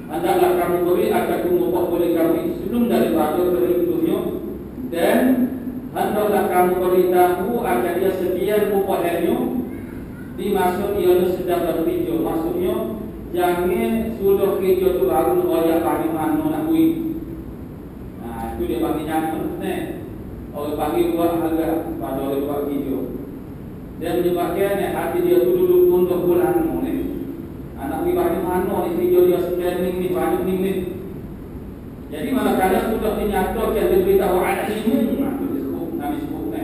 Hendaklah kamu beri agar upah boleh kamu sebelum daripada kering dunia hendaklah kamu beritahu agar dia sekian upahnya dimaksud ia sedang berhijau. Maksudnya jangan sudah hijau tu baru royak bagi mana nak bui. Nah itu dia bagi nyaman ni. Orang bagi buat harga pada orang buat hijau. Dia menyebabkan hati dia tu dulu tunduk bulan ni. Anak bui bagi mana ni hijau dia sekian ni banyak ni. Jadi manakala sudah dinyatakan diberitahu ada ilmu, Nabi sebut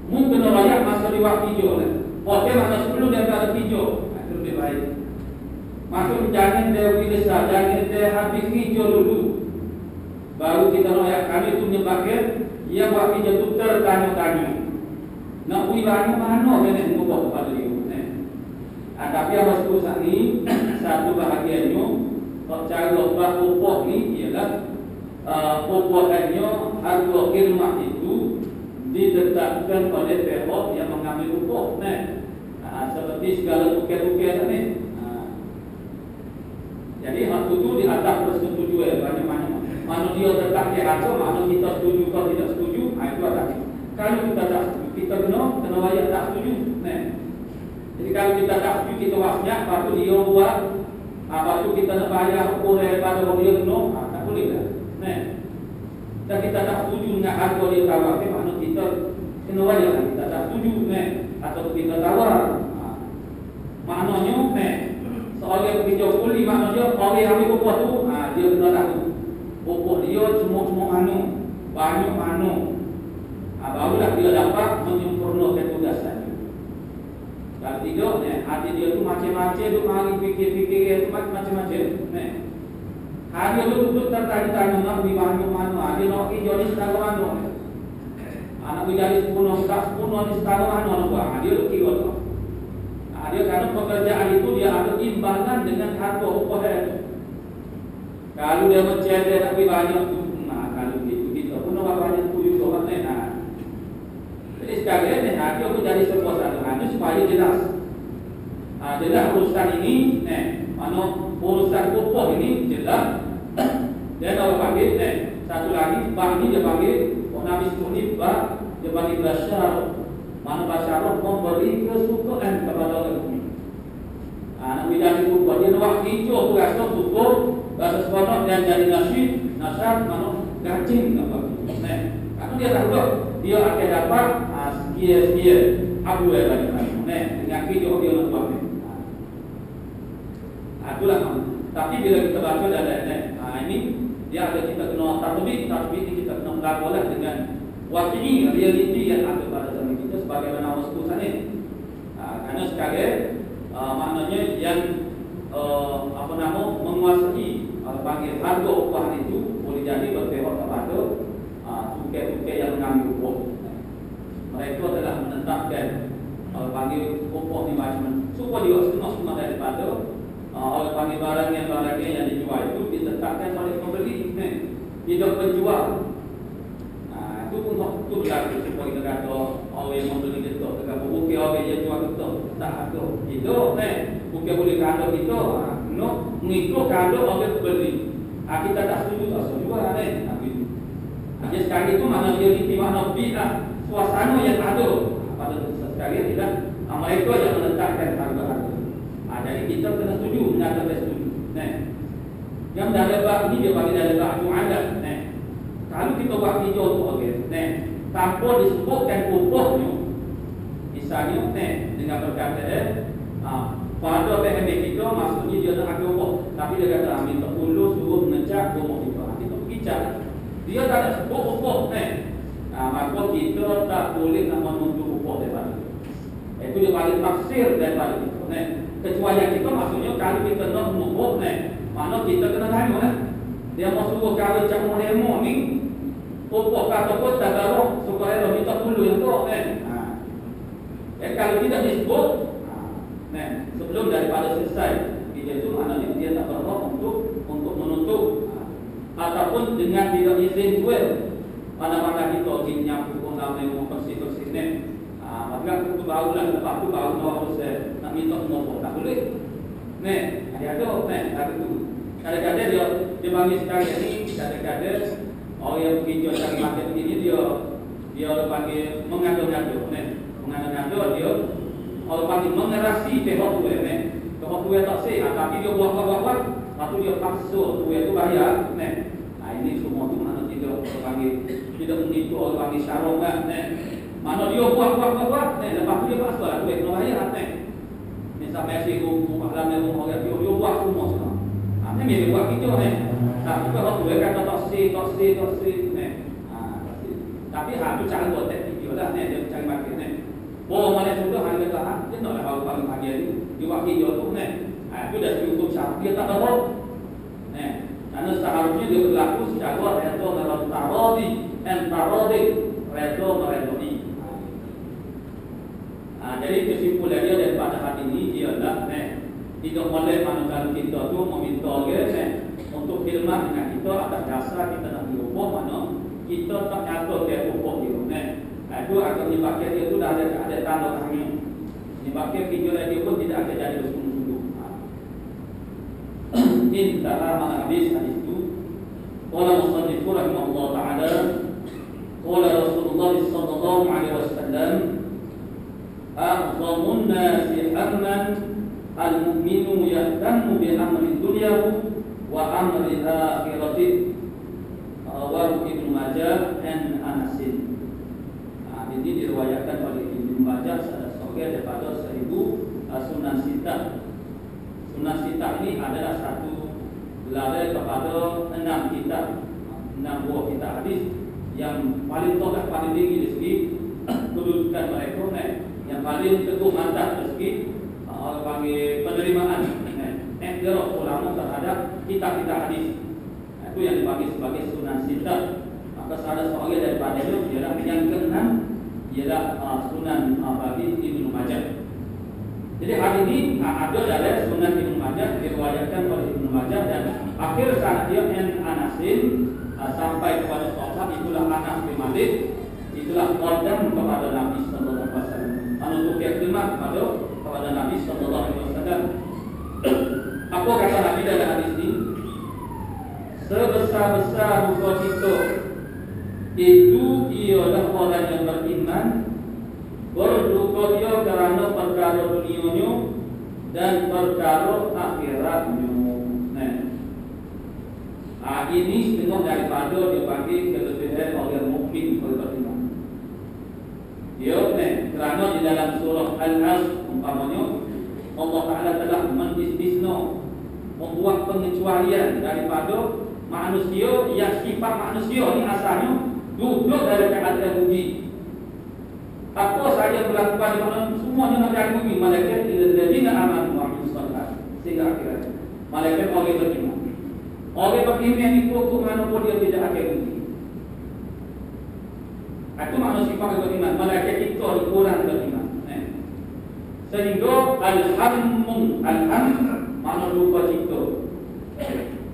mungkin royak masa di waktu hijau ni. Okey, mana sebelum dia ada hijau, itu lebih baik. Maksud jangan dia bisa, jangan dia habis hijau dulu. Baru kita royak. Kami itu menyebabkan ia buat hijau itu tertanya-tanya. Nak bui banyak mana kena mengubah kepada dia. Tapi yang masuk saat ini satu bahagiannya cara buat upah ni ialah upahnya harga khidmat itu ditetapkan oleh pihak yang mengambil upah. Seperti segala bukit-bukit ni. Jadi hak itu di atas persetujuan banyak-banyak. Mana dia tetap di atas, mana kita setuju atau tidak setuju, itu atas. Kalau kita tak setuju, kita kena wajib tak setuju. Jadi kalau kita tak setuju, kita wasiat, lepas tu dia buat, lepas tu kita nak bayar ukur daripada orang dia kena, tak boleh lah. Dan kita tak setuju dengan harga dia tawar, mana kita kena wajib lah. Kita tak setuju, atau kita tawar. Maknanya, seorang pergi kuli, maknanya orang yang ambil upah tu, dia kena tahu upah dia semua banyak mana. Barulah dia dapat menyempurnakan tugas tadi. Kalau tidak, hati dia tu macam-macam tu mari fikir-fikir macam-macam. Hari tu duduk tertanya-tanya nak pergi banyak mana, dia nak pergi jadi setara mana. Nak pergi jadi 10 ni setara mana. Dia tu kira tu. Dia kerana pekerjaan itu dia ada imbangan dengan harga upah itu. Kalau dia mencari nak pergi banyak tu, kalau itu kita pun nak banyak tu juga kan. Jadi sekalian dia pun jadi sebuah satu hanya supaya jelas. Jelas urusan ini, mana urusan upah ini jelas. Dan kalau panggil, satu lagi bab ni dia panggil Nabi sebut ni bab dia panggil basyarah. Mana basyarah memberi kesukaan kepada orang bumi. Nak bicara upah dia nak hijau tu rasa syukur, rasa seronok dan jadi nasab mana gacing apa. Kalau dia tahu dia akan dapat sekian abu bagi kami. Dengan hijau dia nak buat. Itulah. Tapi bila kita baca dalam ini dia ada kita kena tatbik ini kita kena melakukan dengan waqi' realiti yang ada pada zaman kita sebagaimana Allah sebut sana. Karena sekalian maknanya yang menguasai panggil harga upah itu boleh jadi berpihak kepada tukai-tukai yang mengambil upah. Mereka adalah menetapkan panggil upah ni macam-macam. Supaya dia semua daripada oleh panggil barang yang dijual itu ditetapkan oleh pembeli, tidak penjual. Itu pun itu berlaku supaya kita kata orang yang membeli kita, kita bukan orang yang jual kita, tak ada. Itu, bukan boleh kata kita, mengikut kata orang beli. Kita tak setuju, tak setuju Jadi sekali itu mana dia di mana bidah suasana yang ada pada sekali tidak mereka yang menetapkan harga-harga. Jadi kita kena setuju, menyatakan setuju. Yang dalam bab ni dia bagi dalam bab mu'adat. Kalau kita buat hijau tu tanpa disebutkan upahnya, misalnya dengan perkataan pada PMB kita maksudnya dia nak ambil upah, tapi dia kata ambil terpuluh suruh mengecat rumah kita. Kita pergi cat. Dia tak ada sebut upah maka kita tak boleh nak menuntut upah daripada dia. Itu dia bagi tafsir daripada kita. Kecuali kita maksudnya kalau kita nak mengubah mana kita kena tanya dia mau suruh kalau cak mau demo ni upah kata pun tak tahu supaya dia minta dulu yang tu kalau tidak disebut sebelum daripada selesai dia itu maknanya dia tak berhak untuk menuntut ataupun dengan tidak izin duel mana-mana kita jinnya hukum namanya persis-persis maka itu barulah lepas tu baru harus nak minta mengubah tak boleh dia ada itu kadang-kadang dia panggil sekali ni kadang-kadang orang yang pergi jual cari market begini dia dia orang panggil mengado-ngado, mengado-ngado dia orang panggil mengerasi pihak tua, pihak tua tak sih, tapi dia buat, lalu dia paksa tua itu bayar, Nah ini semua tu mana tidak orang panggil tidak menipu orang panggil syarongan, Mana dia buat, lepas tu dia paksa lah tua itu bayar, Sampai si rumah dalam rumah dia buat semua. Ini dia buat gitu, Tapi kalau tua kata tak sih, Tapi tu cara buat video lah, dia cari market, Oh mana sudah hari kata, dia nak lah paling pagi ni, dia buat video tu, Itu dah cukup syarat dia tak tahu, Karena seharusnya dia berlaku secara redo dalam tarodi, redo meredoi. Jadi kesimpulan dia daripada hari ini ialah tidak boleh manakala kita tu meminta untuk khidmat dengan kita atas dasar kita nak diupah mana kita tak nyata ke upah dia. Itu akan menyebabkan dia tu dah ada tanda tangan. Menyebabkan video dia pun tidak akan jadi bersungguh-sungguh. Intaha mana habis hadis itu. Qala musannif rahimahullah taala qala Rasulullah sallallahu alaihi wasallam أعظم الناس حما المؤمن يهتم بأمر الدنيا وأمر الآخرة رواه Ibnu Majah dan Anas. Ini diriwayatkan oleh Ibnu Majah daripada 1000 Sunan Sittah. Sunan Sittah ini adalah satu gelar kepada 6 kitab, 6 buah kitab hadis yang paling tokoh, paling tinggi dari segi kedudukan mereka, yang paling teguh mantap dari segi panggil penerimaan iktiraf ulama terhadap kitab-kitab hadis. Itu yang dipanggil sebagai Sunan Sittah. Maka salah seorang daripada itu ialah yang ke-6 ialah Sunan bagi Ibnu Majah. Jadi hari ini ada dalam Sunan Ibnu Majah diriwayatkan oleh Ibnu Majah dan akhir sanad dia Anasin sampai kepada sahabat itulah Anas bin Malik, itulah qadam kepada Nabi sallallahu alaihi wasallam. Untuk khidmat kepada Nabi sallallahu alaihi wasallam. Apa kata Nabi dalam hadis ini? Sebesar-besar duka cita itu ialah orang yang beriman berduka dia kerana perkara dunianya dan perkara akhiratnya. Ini setengah daripada dia panggil kelebihan orang mukmin beriman. Dia kerana di dalam surah Al-Asr umpamanya Allah Ta'ala telah mendistisna, membuat pengecualian daripada manusia yang sifat manusia ni asalnya duduk dari keadaan rugi. Apa saja berlaku pada manusia semuanya nak jadi rugi. Malaikat illadzina amanu wa amilus shalihat sehingga akhirat. Malaikat orang beriman. Orang beriman itu mana pun dia tidak akan rugi. Itu manusia sifat beriman. Malaikat itu kurang beriman. Sehingga alham mana lupa cipta.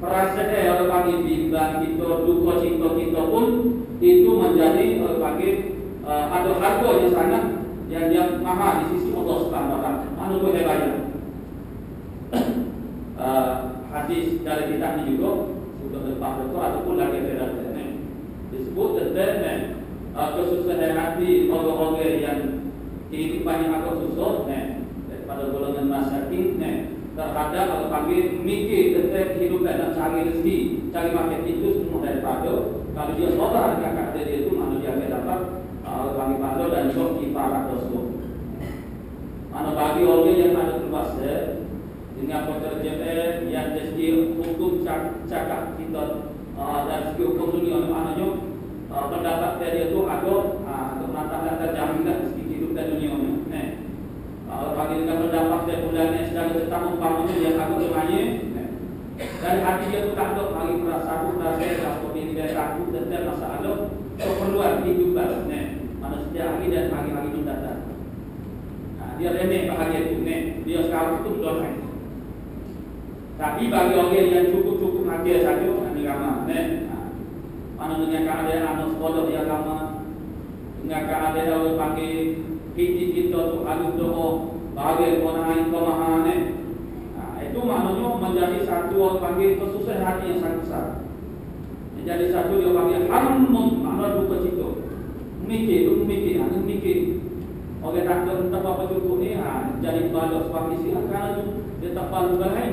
Perasaan orang panggil bimbang kita, duka cipta kita pun itu menjadi orang panggil ada harga yang sangat yang mahal di sisi Allah Subhanahu Wa Taala. Mana boleh bayar? Hadis dari kitab ini juga sudah lepas itu ataupun lagi tidak disebut tentang kesusahan hati orang-orang yang kehidupannya agak susah, daripada golongan masyarakat, terhadap kalau panggil mikir tentang kehidupan dan cari rezeki, cari makan itu semua daripada kalau dia saudara dengan kakak dia itu mana dia akan dapat panggil pahala dan sok kifarat tersebut. Mana bagi orang yang ada berkuasa dengan pekerjaan yang dari hukum cakap kita dan segi hukum dunia maknanya pendapat dia itu ada mengatakan terjamin dari segi kehidupan dunia ni. Bagi dengan pendapat dia bulannya sedang tetap umpamanya yang aku semuanya dari hati dia tu tak ada bagi perasaan seperti dia takut tentang masalah keperluan kehidupan mana setiap hari dan hari-hari mendatang. Dia remeh bahagia itu dia sekarang itu betul lagi. Tapi bagi orang yang cukup hati saja ini ramah mana dengan keadaan anak sekolah di agama, dengan keadaan orang panggil kita tu adu doa bagi orang kemahaman itu maknanya menjadi satu orang panggil kesusahan hati yang sangat besar. Menjadi satu dia panggil hammun, makna duka cita. Mikir. Oleh tak apa cukup ni, jadi balok suami isteri karena tu dia tak palu lain.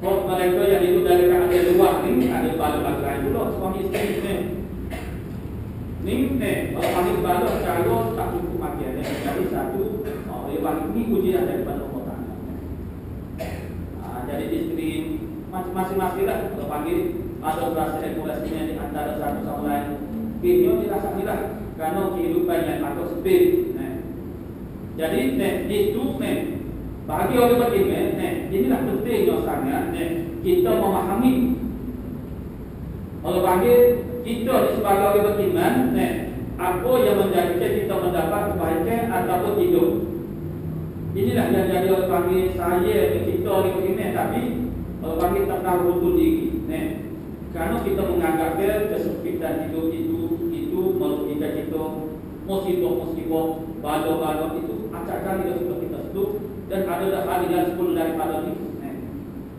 Oh, mereka yang itu dari ada luar ni ada balok lain pula suami isteri ni. Kalau panggil balok kalau tak cukup makan ni. Jadi satu, ini ujian daripada Allah Taala. Jadi isteri masing-masing lah kalau panggil ada berasa regulasinya di antara satu sama lain. Ini dirasa tidak karena kehidupan yang atau sempit. Jadi itu bagi orang beriman, inilah pentingnya sangat kita memahami. Kalau bagi kita sebagai orang beriman, apa yang menjadikan kita mendapat kebaikan ataupun hidup. Inilah yang jadi orang panggil saya kita orang beriman, tapi orang panggil tak tahu betul diri. Karena kita menganggap kesempitan hidup itu merugikan kita, musibah, balok itu acak kali sudah kita seduk dan ada hal yang 10 daripada itu.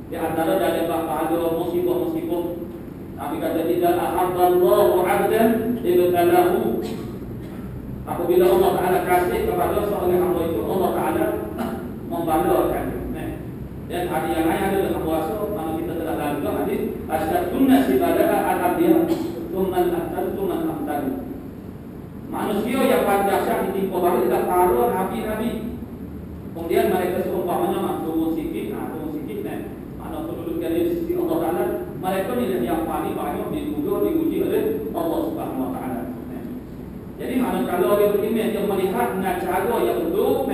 Di antara dari balok musibah, Nabi kata tidak ahabballahu 'abdan ibtalahu. Apabila Allah Taala kasih kepada seorang hamba itu, Allah Taala membalokkan. Dan ada yang lain ada dalam puasa, mana kita telah lalu hadis asyadun nasi bada'a al-abiyah thumma al-amtal. Manusia yang paling dahsyat ditimpa bala adalah para nabi-nabi. Kemudian mereka seumpamanya turun sikit. Mana kedudukan di sisi Allah Taala, mereka ni yang paling banyak diuji oleh Allah Subhanahu Wa Taala. Jadi mana kalau orang beriman dia melihat dengan cara yang betul,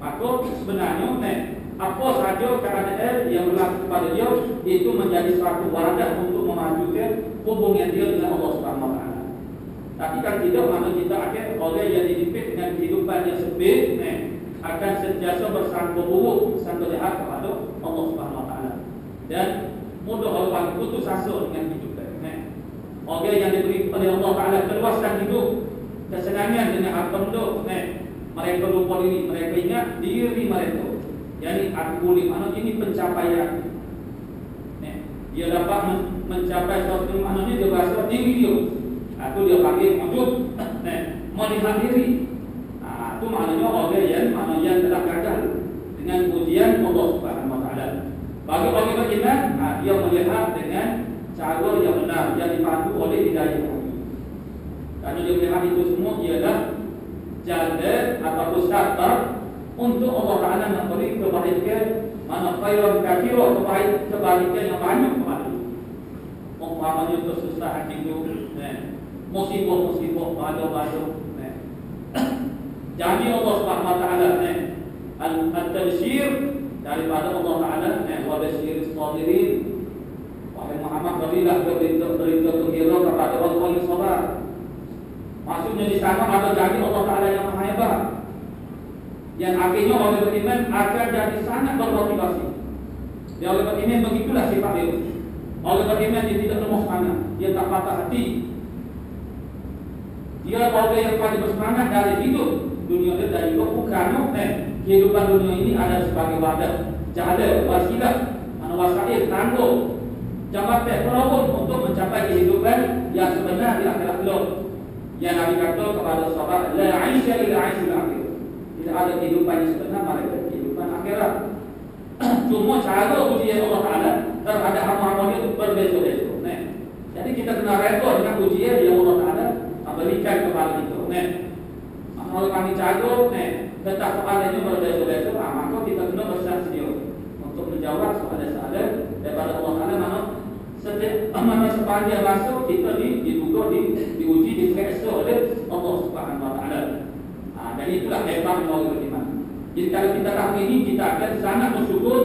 maka sebenarnya apa saja keadaan yang berlaku kepada dia itu menjadi suatu wadah untuk memajukan hubungan dia dengan Allah Subhanahu Wa Taala. Tapi kan tidak, mana kita akan orang yang dididik dengan kehidupan yang sempit akan sentiasa bersangka buruk, sangka jahat kepada Allah Subhanahu Wa Taala dan mudah orang putus asa dengan kehidupan. Orang yang diberi oleh Allah Taala keluasan hidup, kesenangan dengan harta benda, mereka lupa diri, mereka ingat diri mereka. Jadi aku boleh mana ini pencapaian. Dia dapat mencapai suatu maknanya dia berasa diri dia. Itu dia panggil wujud. Melihat diri. Itu maknanya orang yang telah gagal dengan ujian Allah Subhanahu Wa Taala. Bagi orang beriman, dia melihat dengan cara yang benar yang dipandu oleh hidayah Allah. Karena dia melihat itu semua ialah jalan ataupun syarat untuk Allah Taala memberi kebaikan, mana khairan katsira, kebaikan yang banyak kepada dia. Umpamanya kesusahan hidup, musibah, balok. Jadi Allah Subhanahu Wa Taala al-tabsyir daripada Allah Taala wa basyir as-sabirin. Wahai Muhammad, berilah berita gembira kepada orang yang sabar. Maksudnya di sana ada janji Allah Taala yang maha hebat, yang akhirnya orang beriman akan jadi sangat bermotivasi. Dia orang beriman begitulah sifat dia. Orang beriman dia tidak lemah semangat, dia tak patah hati. Dia orang yang paling bersemangat dari hidup dunia dia dan juga bukan kehidupan dunia ini ada sebagai wadah, jalan, wasilah, wasail, tangguh, jambatan, perawat untuk mencapai kehidupan yang sebenar di akhirat kelak. Yang Nabi kata kepada sahabat, la 'aisha illa 'aishul akhir. Tidak ada kehidupan yang sebenar melainkan kehidupan akhirat. Cuma cara ujian Allah Taala terhadap hamba-hamba itu berbeza-beza. Jadi kita kena redha dengan ujian yang Allah Taala berikan kepada kita. Kalau kami cago, letak soalannya berbeza-beza, maka kita kena bersedia untuk menjawab soalan-soalan daripada Allah Taala. Mana sepanjang masa kita diduga diuji, diperiksa oleh Allah Subhanahu Wa Taala. Dan itulah hebat orang beriman. Jadi kalau kita tahu ini, kita akan sangat bersyukur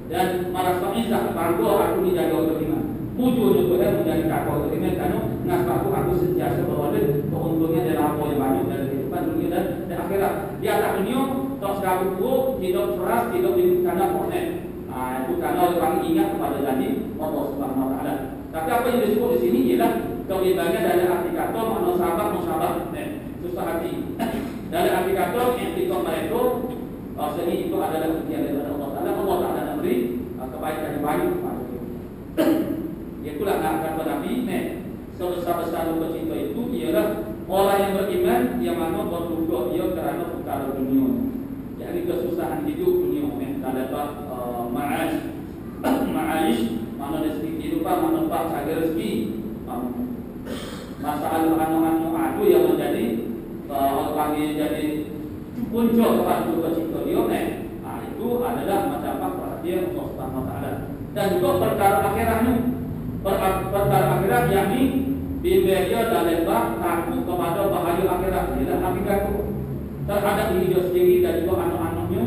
dan merasa izah, bangga aku ni jadi orang beriman. Pujunya Tuhan menjadi kakak beriman kerana nasabku aku sentiasa beroleh keuntungan dalam apa yang banyak dalam kehidupan dunia dan akhirat. Di atas dunia tak sekali buruk, hidup keras, hidup di kerana konek. Itu kerana orang ingat kepada janji Allah Subhanahu Wa Taala. Tapi apa yang disebut di sini ialah kebimbangan dari arti kata makna sahabat, susah hati. Dari arti kata etika mereka, bahasanya itu adalah ujian daripada Allah Taala. Allah Taala memberi kebaikan yang banyak kepada kita. Itulah nak kata Nabi, sebesar-besar cita itu ialah orang yang beriman yang mana berdoa dia kerana perkara dunia. Jadi kesusahan hidup dunia dan dapat ma'aish mana rezeki kehidupan, mana pak cari rezeki. Masalah anu yang menjadi orang panggil jadi punca kepada cita dia itu adalah macam perhatian Allah Subhanahu Wa Taala. Dan juga perkara akhiratnya, perkara akhirat yakni bimbing dia dalam bab takut kepada bahaya akhirat. Ialah hakikat terhadap diri dia sendiri dan juga anak-anaknya.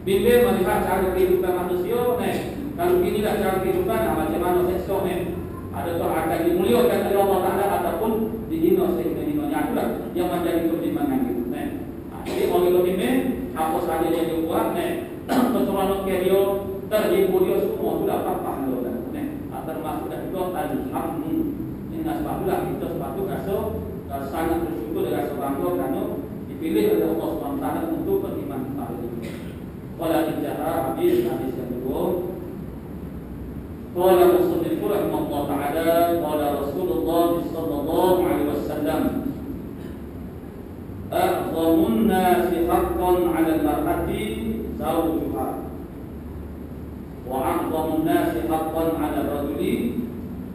Bimbing melihat cara kehidupan manusia. Kalau inilah cara kehidupan, macam mana seksual adakah akan dimuliakan oleh Allah Taala ataupun dihina sehingga hinanya itulah yang menjadi pertimbangan itu. Jadi oleh ini apa saja yang dia buat, persoalan kerja terhibur dia semua sudah pahala dan termasuk dan juga alhamdulillah. Ini sebablah kita sepatut rasa sangat bersyukur dan rasa bangga kerana dipilih oleh Allah SWT untuk beriman kepada dia. Wala injara hadis yang kedua. Qala Rasulullah rahimahullah ta'ala, qala Rasulullah sallallahu alaihi wasallam, a'zamun nasi haqqan 'ala al-mar'ati zawjuha wa a'zamun nasi haqqan 'ala ar-rajuli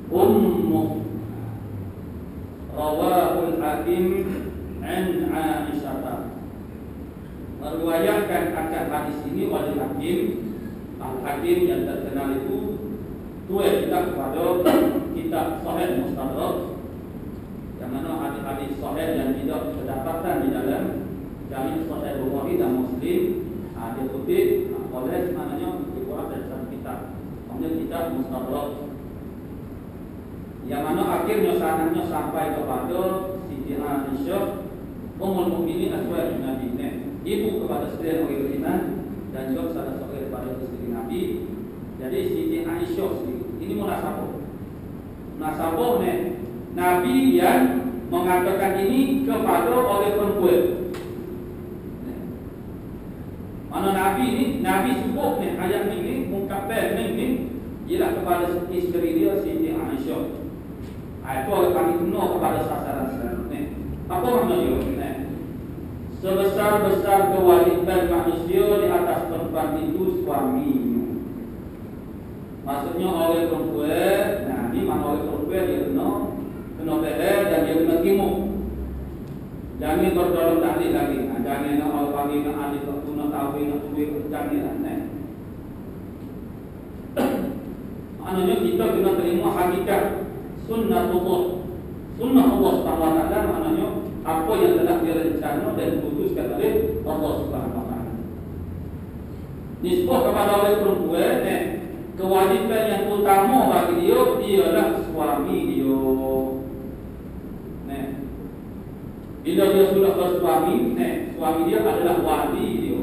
ummuh. Rawahul Hakim an Aisyah. Meriwayatkan akan hadis ini oleh Hakim. Al-Hakim yang terkenal itu tuai kita kepada kitab Sahih Mustadrak, yang mana hadis-hadis sahih yang tidak terdapatkan di dalam Jami' Sahih Bukhari dan Muslim dikutip oleh maknanya dikeluarkan dari satu kitab, namanya kitab Mustadrak, yang mana akhirnya sanadnya sampai kepada Siti Aisyah Ummul Mukminin Azwajun Nabi, ibu kepada sekalian orang beriman dan juga salah seorang daripada isteri Nabi. Jadi Siti Aisyah ini munasabah Nabi yang mengatakan ini kepada oleh perempuan. Mana Nabi ini, Nabi sebut ayat ini mungkabel ini ialah kepada isteri dia Siti Aisyah. Itu oleh kami penuh kepada sasaran ni. Apa maknanya? Sebesar-besar kewajiban manusia di atas perempuan itu suaminya. Maksudnya oleh perempuan, ini mana oleh perempuan dia kena beres dan dia kena timuk. Jangan berdolong dalil lagi. Jangan nak orang panggil nak ahli waktu nak tahu nak tulis jangan lah. Maknanya kita kena terima hakikat sunnah Allah Subhanahu Wa Taala, maknanya apa yang telah direncanakan dan diputuskan oleh Allah Subhanahu Wa Taala. Nisbah kepada oleh perempuan, kewajiban yang utama bagi dia ialah suami dia. Bila dia sudah bersuami, suami dia adalah wali dia.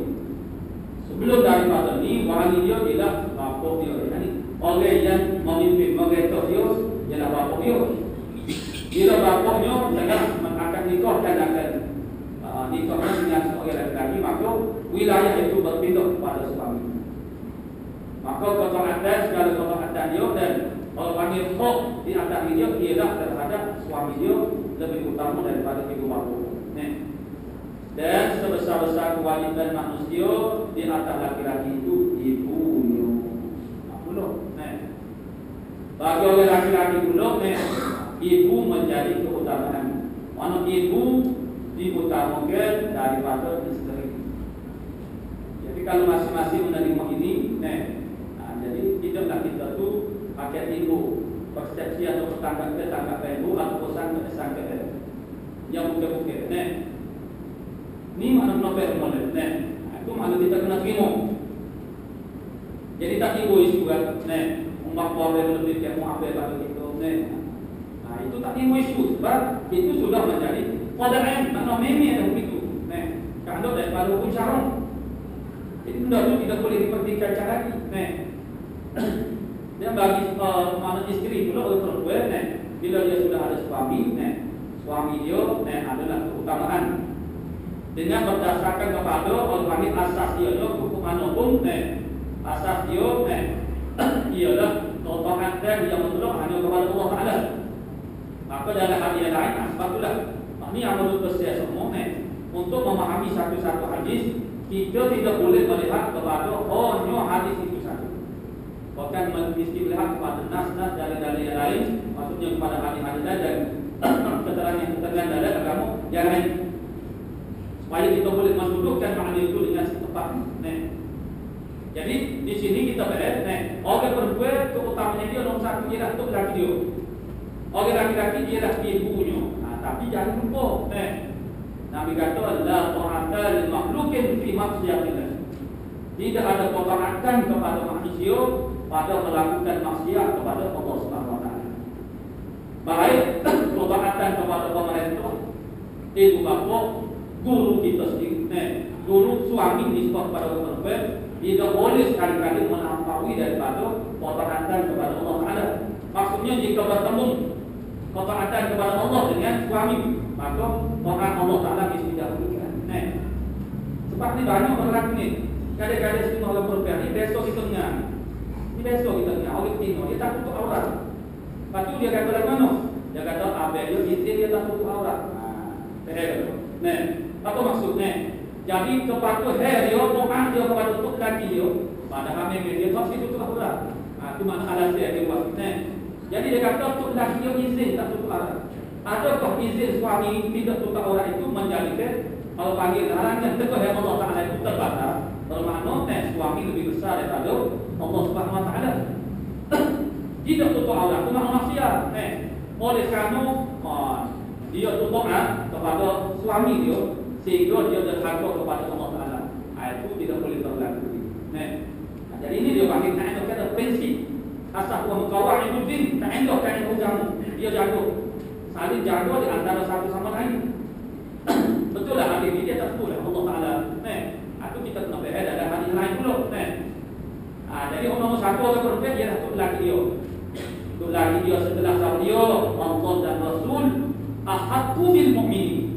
Sebelum daripada ni, wali dia ialah bapa dia. Orang yang memimpin, mengatur dia ialah bapa dia. Bila bapaknya akan nikahkan nikahkan dengan seorang lelaki, maka wilayah itu berpindah kepada suami. Maka ketaatan segala ketaatan dia dan kalau panggil hak di atas dia ialah terhadap suami dia lebih utama daripada ibu bapa. Dan sebesar-besar kewajiban manusia di atas laki-laki itu ibunya. Bagi orang laki-laki pula, ibu menjadi keutamaan. Mana ibu diutamakan daripada isteri. Jadi kalau masing-masing menerima ini, jadi tidaklah kita tu pakai ibu persepsi atau tangkap ibu atau sangka yang bukan-bukan. Ni mana novel model. Itu mana kita kena terima. Jadi tak ibu isu kan. Umat boleh lebih yang mau apa pada kita. Itu tak ibu isu sebab itu sudah menjadi qada'an, mana meme ada begitu. Kalau daripada hukum syarah itu sudah tidak boleh dipertikaikan lagi. Dia bagi mana isteri pula oleh perempuan, bila dia sudah ada suami, suami dia adalah keutamaan. Dengan berdasarkan kepada orang panggil asas dia, hukum manapun, asas dia ialah taat dan yang betul hanya kepada Allah Taala. Maka dalam hadis yang lain, sebab itulah ini yang menurut saya semua untuk memahami satu-satu hadis, kita tidak boleh melihat kepada hanya hadis itu satu. Bahkan mesti melihat kepada nas-nas dalil-dalil yang lain, maksudnya kepada hadis-hadis dan keterangan dalam agama yang lain, supaya kita boleh mendudukkan makna itu dengan tepat. Jadi di sini kita lihat, orang perempuan keutamanya dia nomor satu ialah untuk laki dia. Orang laki-laki ialah ibunya. Tapi jangan lupa, Nabi kata la ta'ata lil makhluqin fi maksiatillah. Tidak ada ketaatan kepada manusia pada melakukan maksiat kepada Allah Subhanahu wa taala. Baik ketaatan kepada pemerintah, ibu bapa, guru kita sendiri, guru suami nisbah kepada perempuan, tidak boleh sekali-kali melampaui daripada ketaatan kepada Allah Taala. Maksudnya jika bertemu ketaatan kepada Allah dengan suami, maka orang Allah Taala mesti dahulukan. Sebab ni banyak orang ni, kadang-kadang semua orang perempuan ni besok kita dengar. Ni besok kita dengar orang Tino dia tak tutup aurat. Lepas tu dia kata lagu mana? Dia kata abang dia izin dia tak tutup aurat. Apa maksudnya? Jadi kepada dia doa dia kepada tutup laki dia, padahal dia mesti tutup aurat. Itu mana alasan dia buat. Jadi dia kata tutup laki dia izin tak tutup aurat. Adakah izin suami tidak tutup aurat itu menjadikan kalau panggil larangan kepada Allah Taala itu terbatas? Bermakna suami lebih besar daripada Allah Subhanahu wa taala. Tidak tutup aurat itu makna maksiat. Oleh kerana dia tutup kepada suami dia sehingga dia derhaka kepada Allah Taala. Itu tidak boleh berlaku. Jadi ini dia panggil kaedah kata prinsip asas wa qawaidud din, kaedah agama. Dia jaga saling jaga di antara satu sama lain. Betul lah hadis ini dia tak betul lah Allah Taala. Itu kita kena berbeza ada hadis lain pula. Jadi nomor satu orang perempuan ialah untuk laki dia. Untuk laki dia setelah sama dia Allah dan Rasul ahaqqu bil mu'minin.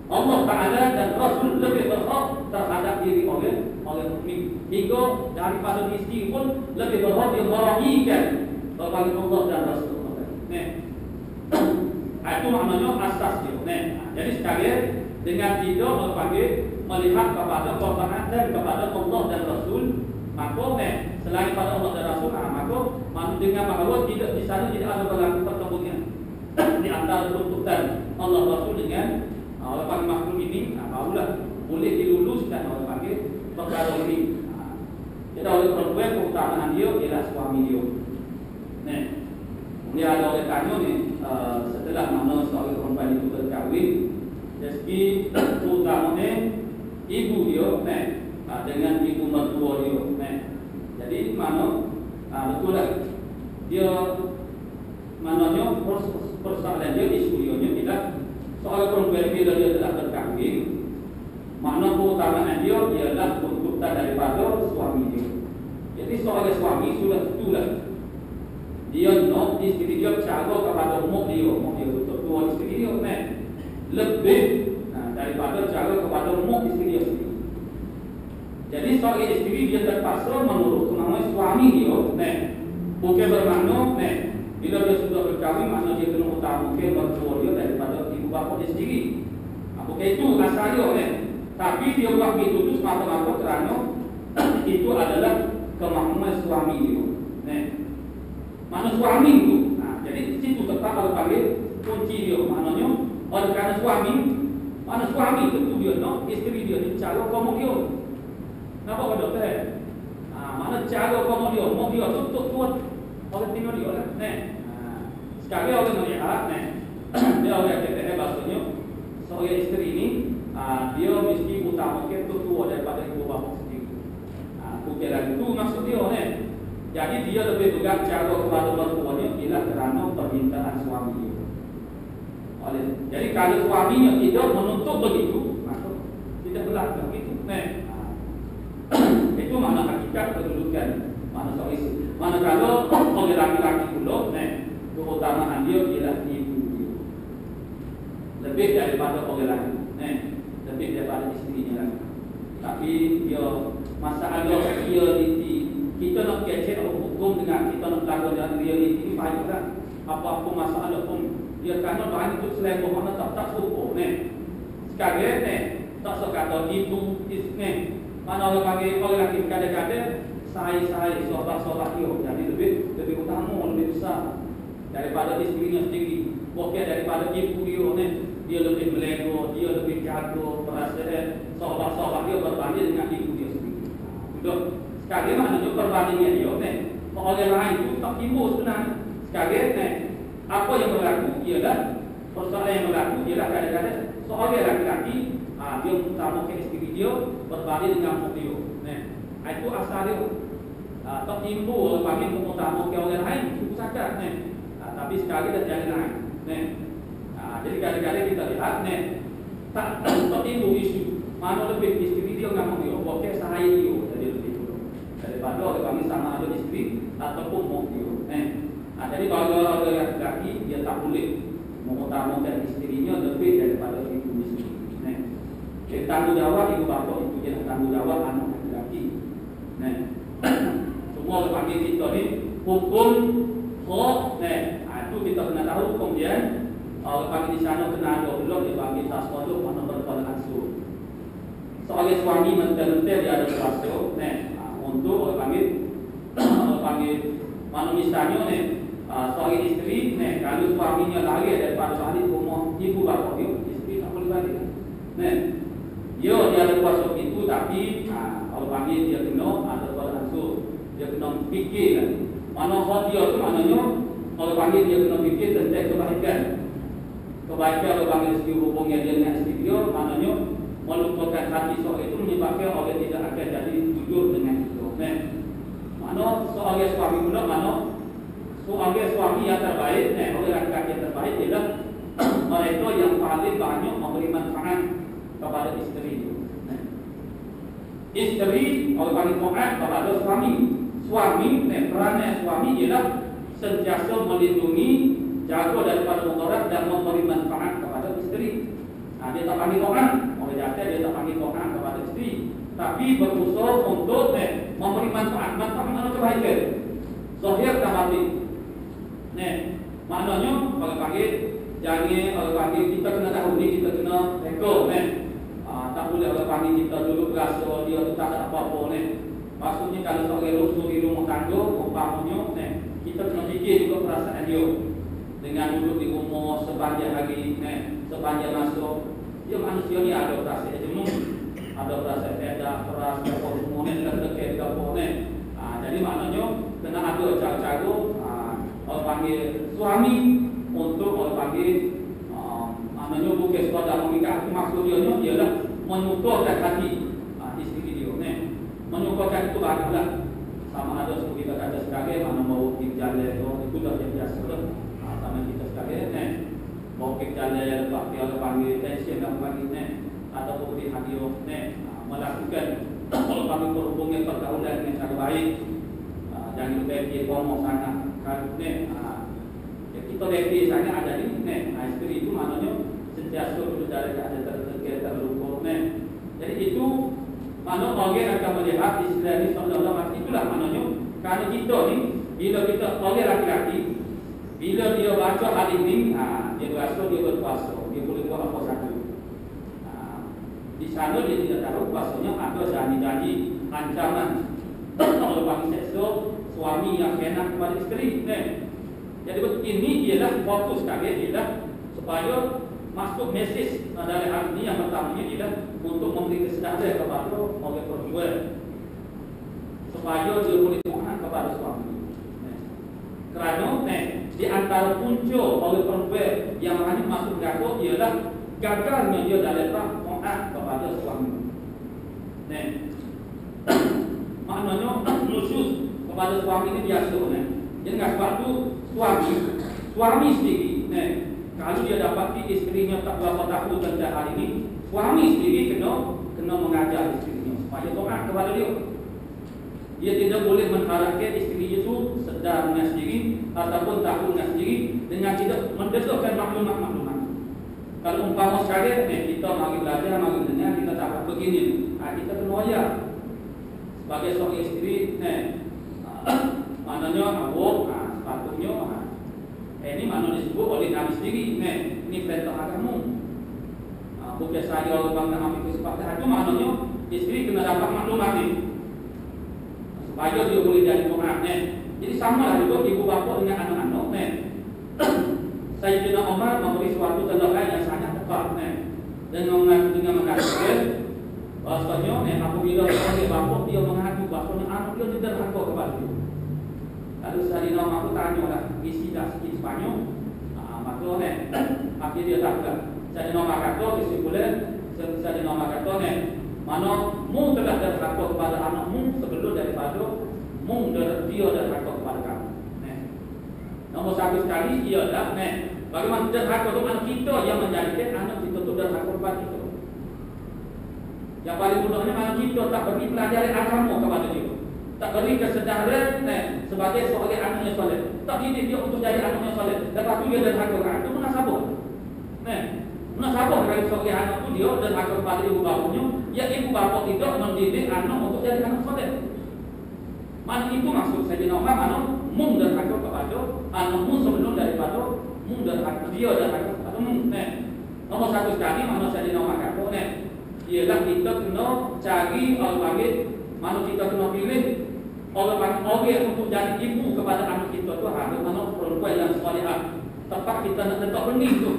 Allah Taala dan Rasul lebih berhak terhadap diri orang mukmin. Hingga daripada isteri pun lebih berhak dia meraihkan kepada Allah dan Rasul. Itu maknanya asas dia. Jadi sekalian dengan tidak melihat kepada ketaatan kepada Allah dan Rasul, maka selain pada Allah dan Rasul, maka dengan bahawa tidak di sana tidak ada berlaku pertemuan di antara tuntutan Allah Rasul dengan orang panggil makhluk ini, barulah boleh diluluskan orang panggil perkara ini. Jadi oleh perempuan keutamaan dia ialah suami dia. Dia ada orang tanya ni, setelah mana seorang perempuan itu berkahwin, dari segi utamanya ibu dia dengan ibu mertua dia. Jadi mana betul lah dia maknanya persoalan dia isu dia tidak seorang perempuan bila dia telah berkahwin, makna keutamaan dia ialah tuntutan daripada suami dia. Jadi seorang suami sudah tentulah dia nak isteri dia cara kepada mak dia untuk tua isteri dia lebih daripada cara kepada mak isteri dia sendiri. Jadi seorang isteri dia terpaksa menurut nama suami dia, bukan bermakna bila dia sudah berkahwin makna dia kena utamakan mertua dia daripada ibu bapa dia sendiri. Bukan itu asal dia. Tapi dia buat begitu tu semata-mata kerana itu adalah kemahuan suami dia. Mana suami itu, jadi situ tetap kalau panggil kunci dia. Maknanya oleh kerana suami, mana suami tentu dia nak isteri dia ni cara kamu dia. Nampak pada tak? Mana cara kamu dia, mau dia tutup tuat oleh tinggal dia lah. Sekali orang melihat, dia orang kata bahasanya seorang isteri ini dia mesti utamakan tutua daripada ibu bapa sendiri. Bukan lagi itu maksud dia. Jadi dia lebih pegang cara kepada mertuanya ialah kerana permintaan suami dia. Jadi kalau suaminya tidak menuntut begitu, maka tidak berlaku begitu. Itu makna hakikat kedudukan mana seorang isteri. Mana kalau oleh laki-laki pula, keutamaan dia ialah ibu dia. Lebih daripada orang lain, lebih daripada isterinya lagi. Tapi dia masalah realiti. Kita nak kecek hukum dengan kita nak lakukan realiti ini banyak kan. apa-apa masalah pun dia kena bahan itu selebih mana tak suka ni. Sekarang ni tak sekata ibu ni mana orang panggil orang lelaki kadang-kadang saya sobat dia jadi lebih utama, lebih besar daripada isterinya sendiri. Bukan daripada ibu dia lebih melego, dia lebih jaga perasaan sobat dia berbanding dengan ibu dia sendiri. Betul? Sekarang maknanya perbandingan dia ni orang lain itu tak timbul sebenarnya. Sekarang ni apa yang berlaku ialah persoalan yang berlaku ialah kadang-kadang seorang lelaki dia utamakan isteri dia berbanding dengan dia. Itu asal dia. Tak timbul bagi mengutamakan orang lain cukup saja. Tapi sekali dah jadi lain. Jadi kadang-kadang kita lihat tak timbul isu mana lebih isteri dia dengan dia. Bukan saya dia jadi lebih dulu daripada orang kami sama ada isteri ataupun mau dia. Jadi kalau orang lelaki dia tak boleh mengutamakan isterinya lebih daripada ibu isteri. Jadi tanggungjawab ibu bapa itu jadi tanggungjawab anak lelaki. Semua orang panggil kita ni hukum kok. Itu kita kena tahu kemudian orang panggil di sana kena ada belum dia panggil tasawuf mana bertolak ansur. Soalnya suami mentel-mentel dia ada kuasa untuk orang panggil mana misalnya seorang isteri kalau suaminya lari daripada balik rumah ibu bapa dia, isteri tak boleh balik. Dia ada kuasa itu tapi kalau panggil dia kena ada kuasa ansur. Dia kena fikir mana hak dia tu maknanya kalau panggil dia kena fikir tentang kebaikan. Kebaikan kalau panggil segi hubungnya dia dengan isteri dia maknanya melupakan hati seorang itu menyebabkan orang tidak akan jadi jujur dengan itu. Mana seorang suami pula mana seorang suami yang terbaik, orang lelaki yang terbaik ialah mereka yang paling banyak memberi manfaat kepada isteri itu. Isteri orang paling taat kepada suami. Suami, peranan suami ialah sentiasa melindungi, jaga daripada mudarat dan memberi manfaat kepada isteri. Dia tak panggil taat, orang jatuh dia tak panggil taat kepada isteri, tapi berusaha untuk memberi manfaat mana kebaikan. Zahir dan batin. Maknanya kalau panggil jangan kalau panggil kita kena tahu ni kita kena reka tak boleh kalau panggil kita dulu rasa dia tu tak ada apa-apa maksudnya kalau seorang rusuh di rumah tangga umpamanya kita kena fikir juga perasaan dia dengan duduk di rumah sepanjang hari sepanjang masuk dia manusia ni ada perasaan jenuh, ada perasaan edak, perasaan apa semua dekat apa jadi maknanya kena ada cara-cara orang panggil suami untuk orang panggil maknanya bukan sekadar mengikat maksud dia ialah menyukarkan hati isteri dia menyukarkan itu banyaklah sama ada seperti kita kata sekarang mana bawa pergi jalan itu dah jadi biasa dah sama kita sekarang bawa pergi jalan waktu orang panggil tension orang panggil ataupun pergi hadir melakukan orang panggil perhubungan pergaulan dengan cara baik jangan lupa dia ngomong sangat kita lagi sangat ada ni isteri itu maknanya sentiasa berbicara ada terlupa jadi itu mana orang akan melihat istilah ni sallallahu alaihi itulah maknanya kerana kita ni bila kita orang lelaki bila dia baca hadis ni dia rasa dia berkuasa dia boleh buat apa saja di sana dia tidak tahu kuasanya ada janji-janji ancaman kalau bagi seksa suami yang enak kepada isteri jadi ini ialah fokus sekali ialah supaya masuk mesej dari hal ini yang pertamanya ialah untuk memberi kesedaran kepada orang perempuan supaya dia boleh taat kepada suami. Kerana di antara punca orang perempuan yang hanya masuk neraka ialah gagalnya dia dalam taat kepada suami. Maknanya nusyuz kepada suami ini biasa jadi sebab itu suami sendiri kalau dia dapati isterinya tak berapa tahu tentang hal ini, suami sendiri kena mengajar isterinya supaya taat kepada dia. Dia tidak boleh mengharapkan isterinya itu sedar dengan sendiri ataupun tahu dengan sendiri dengan tidak mendesakkan maklumat-maklumat. Kalau umpama sekarang kita mari belajar, mari dengar, kita dapat begini, kita kena wayar sebagai seorang isteri maknanya awak sepatutnya Ini mana disebut oleh Nabi sendiri, ini perintah agama. Bukan saya orang bangga ambil kesempatan itu maknanya isteri kena dapat maklumat ni supaya dia boleh jadi pengarah. Jadi sama lah juga ibu bapa dengan anak-anak. Sayyidina Umar memberi suatu tindakan yang sangat tepat dengan mengatakan bahasanya apabila seorang bapa dia mengadu bahasanya anak dia derhaka kepada dia. Lalu Sayyidina Umar tu tanya lah isi dah sikit Sepanyol, maka akhirnya dia tak. Sayyidina Umar kata kesimpulan Sayyidina Umar kata mana mu telah derhaka kepada anakmu sebelum daripada mu dia derhaka kepada kamu. Nombor satu sekali ialah bagaimana derhaka itu anak kita yang menjadikan anak kita itu derhaka kepada kita. Yang paling mudahnya anak kita tak beri pelajaran agama kepada dia, tak beri kesedaran sebagai seorang anaknya soleh, tak didik dia untuk jadi anaknya soleh. Lepas tu dia derhaka itu munasabah. Munasabah dari seorang anak itu dia derhaka kepada ibu bapanya, yang ibu bapa tidak mendidik anak untuk jadi anak soleh. Mana itu maksud Sayyidina Umar, mana mu derhaka kepada anakmu sebelum daripada mu derhaka dia derhaka kepada mu. Nombor satu sekali mana Sayyidina Umar kata ialah kita kena cari orang panggil, mana kita kena pilih orang panggil orang untuk jadi ibu kepada anak kita tu harus mana perempuan yang solehah. Tepat kita nak letak benih tu.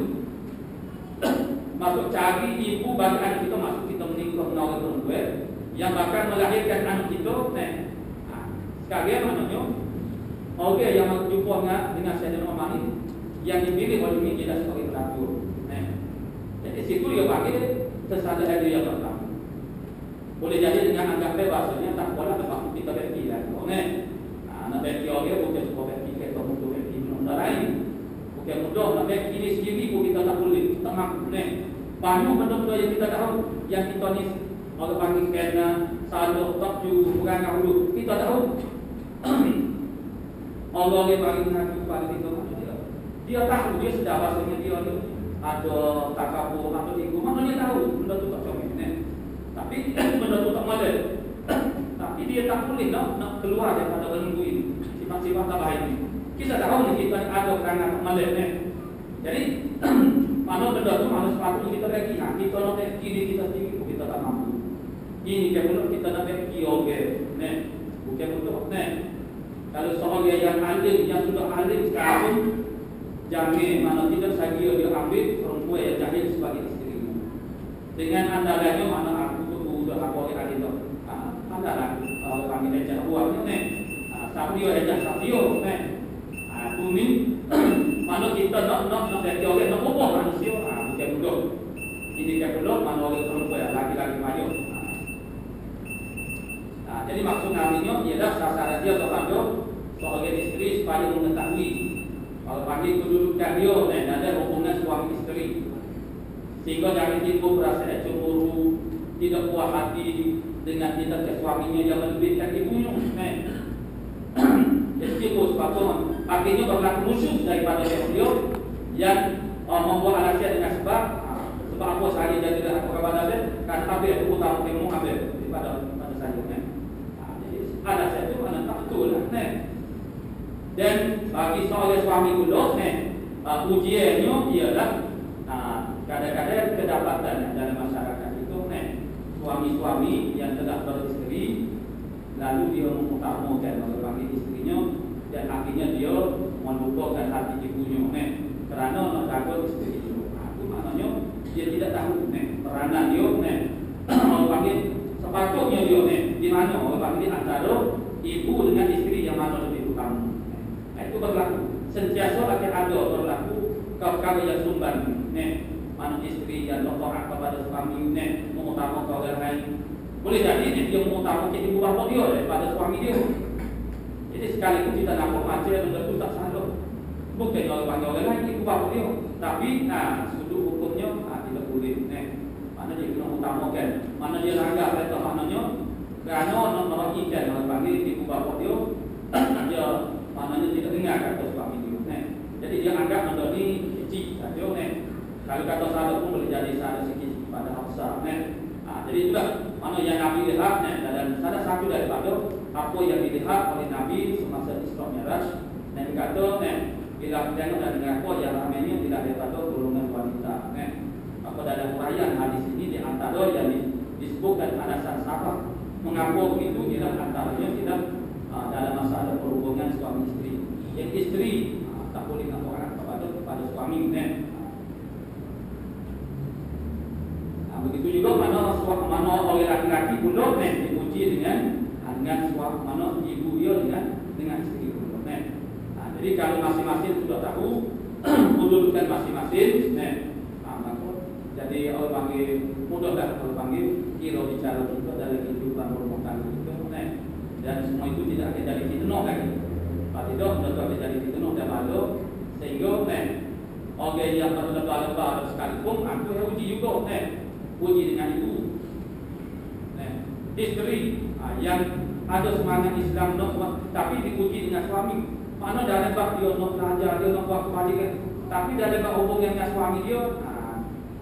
Masuk cari ibu bagi anak kita, masuk kita menikah dengan orang perempuan yang bakal melahirkan anak kita. Sekalian maknanya orang yang berjumpa dengan Sayyidina Umar ini yang dipilih oleh ini adalah sebagai pelakon. Jadi situ dia panggil tersadar dia yang pertama. Boleh jadi dengan anggap bahasanya tak boleh tempat kita bagi lah. Nak bagi orang bukan supaya bagi kita untuk bagi benda lain. Bukan mudah nak bagi diri sendiri pun kita tak boleh, tak mampu. Banyak benda-benda yang kita tahu, yang kita ni orang panggil kena salur, tak ju, perangai hulu, kita tahu. Allah yang paling ngaku kepada kita, dia tahu, dia sedar bahasanya dia ni ada takabur, ada ego, mana dia tahu benda tu tak comel. Tapi benda tu tak model. Tapi dia tak boleh nak keluar daripada belenggu ini, sifat-sifat tak baik ini. Kita tahu ni kita ni ada perangai tak model. Jadi mana benda tu mana sepatutnya kita bagi. Kita nak bagi diri kita sendiri pun kita tak mampu. Ini kalau kita nak bagi orang, bukan untuk kalau seorang yang alim, yang sudah alim sekarang, jangan mana tidak saja dia ambil perempuan yang jahil sebagai isteri. Dengan andalannya mana aku tu sudah aku orang alim tu. Andalan kami ejak buahnya sabio ejak sabio tu ni mana kita nak bagi orang nak ubah manusia bukan mudah. Ini kalau mana orang perempuan laki-laki maju. Jadi maksud namanya ialah sasaran dia kepada seorang isteri supaya mengetahui kalau panggil kedudukan dia dan ada hubungan suami isteri, sehingga jangan timbul perasaan cemburu, tidak puas hati dengan tindakan suaminya yang melebihkan ibunya. Jadi timbul sepatutnya akhirnya berlaku musuh daripada dia yang membuat alasan dengan sebab apa saya jadi dah apa kepada dia kan ambil utama ilmu ambil daripada saya. Ada satu mana tak betul lah. Dan bagi seorang suami pula ujiannya ialah kadang-kadang kedapatan dalam masyarakat itu suami-suami yang telah beristeri lalu dia mengutamakan bagi isterinya dan akhirnya dia melupakan hati ibunya kerana nak jaga isteri itu. Itu maknanya dia tidak tahu peranan dia orang panggil sepatutnya dia di mana orang panggil antara ibu dengan isteri yang mana lebih utama. Itu berlaku sentiasa akan ada berlaku perkara yang sumban mana isteri yang taat kepada suami mengutamakan orang lain. Boleh jadi dia mengutamakan ibu bapa dia daripada suami dia. Jadi sekali itu kita nampak macam benda itu tak salah. Bukan orang panggil orang lain ibu bapa dia, tapi sudut hukumnya tidak boleh. Mana dia kena utamakan, mana dia langgar perintah maknanya kerana nak merugikan orang panggil ibu bapa dia, dia maknanya tidak dengar kata suami dia. Jadi dia anggap benda ni kecil saja. Kalau kata salah pun boleh jadi salah sikit pada hafsah. Jadi itulah mana yang Nabi lihat dan salah satu daripada apa yang dilihat oleh Nabi semasa Isra Mi'raj. Nabi kata bila tidak tengok dan mengaku yang ramainya tidak daripada golongan wanita. Apa dalam uraian hadis ini di antara yang disebutkan alasan sahabat mengaku itu tidak antaranya tidak dalam masalah perhubungan suami istri. Yang istri tak boleh ngaku anak kepada suami. Begitu juga mana oleh laki-laki pun diuji dengan suami, mana ibu dia dengan istri pun. Jadi kalau masing-masing sudah tahu kedudukan masing-masing, maka jadi orang panggil mudahlah kalau panggil kira bicara kita dalam kehidupan rumah tangga kita, dan semua itu tidak akan jadi fitnah lagi. Kalau tidak, sudah akan jadi fitnah dan malu sehingga orang yang berlebar-lebar sekalipun aku yang uji juga, uji dengan itu. Isteri yang ada semangat Islam tapi diuji dengan suami. Mana dah lepas dia nak belajar, dia nak buat kebaikan, tapi dah lepas hubungan dengan suami dia,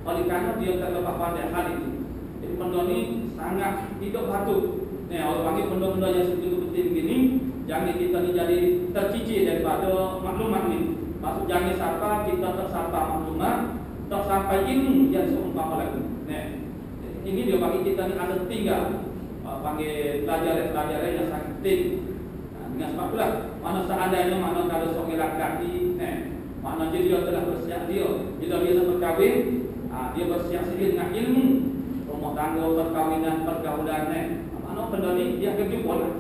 oleh kerana dia terlepas pada hal itu. Jadi benda ni sangat tidak patut. Orang panggil benda-benda yang sebegitu penting begini, jangan kita ni jadi tercicir daripada maklumat ni. Maksud jangan sampai kita tersampai maklumat, tak sampai ilmu yang seumpama lagi. Ini dia bagi kita ni ada tinggal panggil pelajaran yang sangat penting. Dengan sebab itulah mana seandainya mana kalau seorang lelaki mana dia telah bersiap dia bila dia nak berkahwin, dia bersiap sedia dengan ilmu rumah tangga, perkahwinan, pergaulan, mana benda ni dia akan jumpa lah.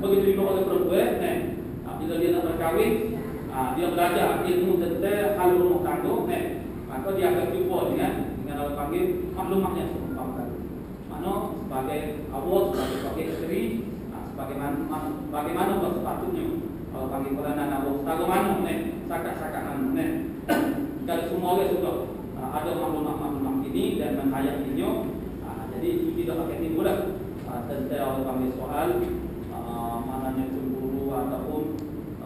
Begitu juga oleh perempuan bila dia nak berkahwin, dia belajar ilmu tentang hal rumah tangga, maka dia akan jumpa dengan orang panggil maklumatnya seumpama. Mana sebagai awak, sebagai isteri, bagaimana sepatutnya kalau panggil peranan awak bagaimana sakat-sakat mana kalau semua orang sudah ada maklumat-maklumat ini dan menghayatinya, jadi itu tidak akan timbul tentang orang panggil soal mananya cemburu ataupun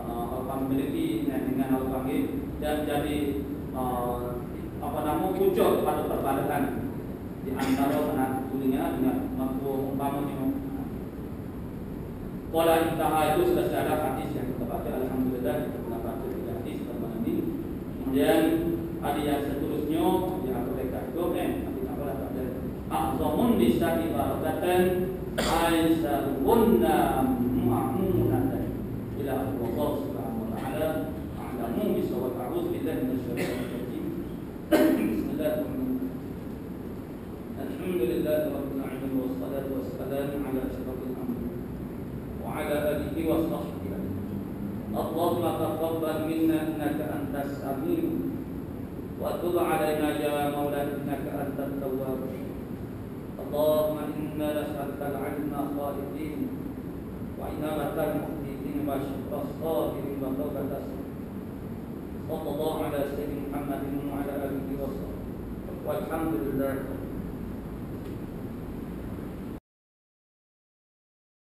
orang memiliki dengan orang panggil dan jadi muncul pada perbalahan di antara anak tulinya dengan mampu umpamanya. Pola intaha itu sudah ada hadis yang kita baca, alhamdulillah kita pernah baca di hadis pertama ini. Kemudian ada yang seterusnya yang aku reka itu tapi tak boleh tak ada. A'zamun nisa'i barakatan aisyarunna ma'munatan ila Allah subhanahu wa ta'ala a'lamu bisawab a'udhu billahi minasyaitanir rajim. Bismillahirrahmanirrahim. Alhamdulillah rabbil alamin wassalatu wassalamu ala asyrafil anbiya وعلى آله وصحبه. اللهم تقبل منا إنك أنت السميع وتب علينا يا مولانا إنك أنت التواب. اللهم إنا نسألك العلم خالدين وإنابة المخبتين وشكر الصابرين وتوبة الصابرين. صلى الله على سيدنا محمد وعلى آله وصحبه والحمد لله.